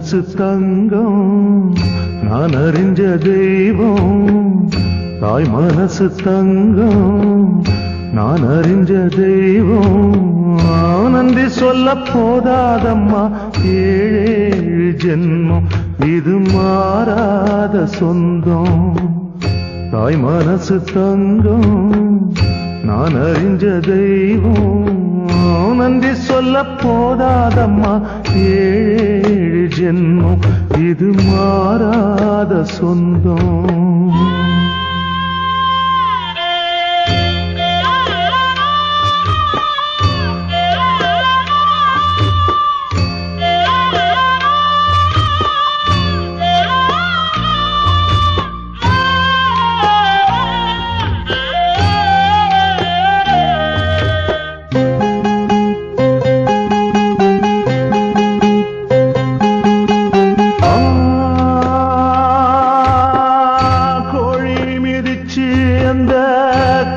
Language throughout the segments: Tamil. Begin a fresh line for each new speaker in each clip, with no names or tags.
மனசு தங்கம் நான் அறிஞ்ச தெய்வம் தாய் மனசு தங்கம் நான் அறிஞ்ச தெய்வம் நன்றி சொல்ல போதாதம்மா ஏழேழு ஜென்மம் இது மாறாத சொந்தம் தாய் மனசு தங்கம் நான் அறிஞ்ச தெய்வம் நன்றி சொல்ல போதாதம்மா ஏழு ஜென்மம் இது மாறாத சொந்தம்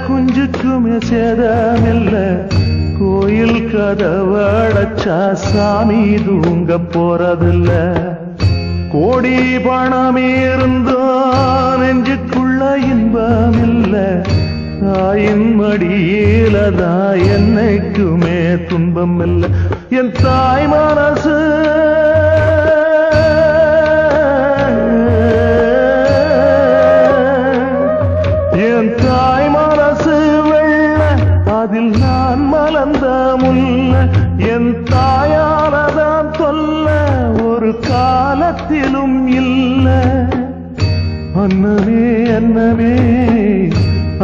குஞ்சுக்குமே சேதமில்ல கோயில் கதவடைச்சா சாமி தூங்க போறதில்ல கோடி பணம் இருந்தோ நெஞ்சுக்குள்ள இன்பமில்ல தாயின் மடியிலதான் என்னைக்குமே துன்பம் இல்லை என் தாய் மனசு என் தாய் மனசு வெள்ள அதில் நான் மலர்ந்த முல்ல என் தாயாலதான் சொல்ல ஒரு காலத்திலும் இல்ல அன்னமே அன்னமே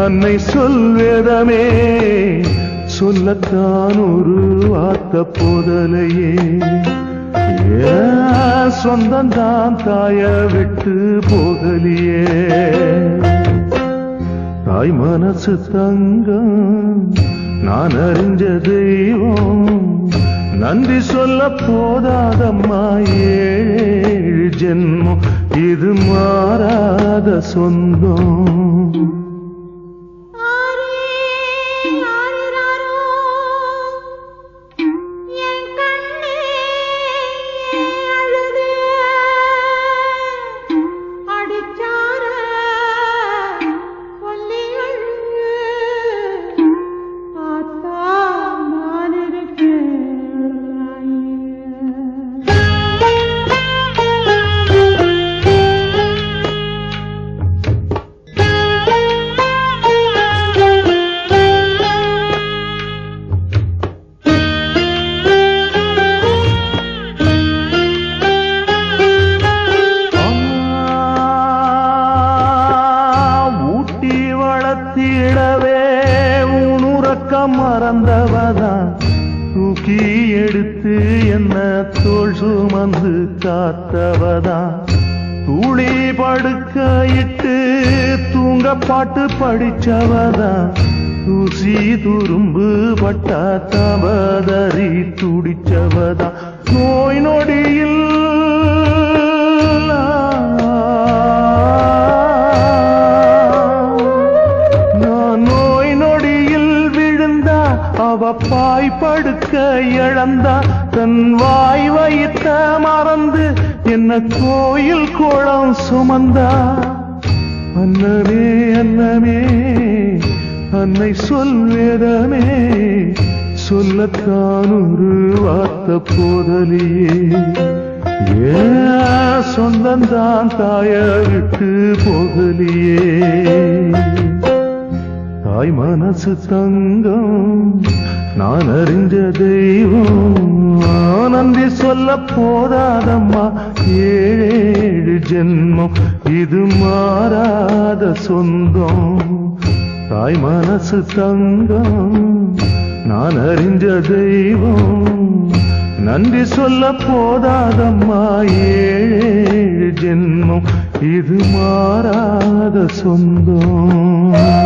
அன்னை சொல்வேதமே சொல்லத்தான் ஒரு வார்த்த போதலையே சொந்தந்தான் தாய விட்டு போகலியே தாய் மனசு தங்கம் நான் அறிஞ்ச தெய்வம் நன்றி சொல்ல போதாதம்மா ஏழு ஜென்மம் இது மாறாத சொந்தம் வளர்த்திடவே உணுறக்கம் மறந்தவதான் தூக்கி எடுத்து என்ன தோள் சுமந்து காத்தவதான் தூளி படுக்கையிட்டு தூங்க பாட்டு படிச்சவதான் தூசி துரும்பு பட்டா தபதறி துடிச்சவதான் நோய் நொடியில் அவ பாய் படுக்க இழந்தா தன் வாய் வைத்த மறந்து என்ன கோயில் கோலம் சுமந்தா அன்னமே அன்னமே அன்னை சொல்வேதமே சொல்லத்தான் ஒரு வார்த்த போதலியே சொந்தந்தான் தாய விட்டு போகலியே தாய் மனசு தங்கம் நான் அறிஞ்ச தெய்வம் நன்றி சொல்ல போதாதம்மா ஏழு ஜென்மம் இது மாறாத சொந்தம் தாய் மனசு தங்கம் நான் அறிஞ்ச தெய்வம் நன்றி சொல்ல போதாதம்மா ஏழு ஜென்மம் இது மாறாத சொந்தம்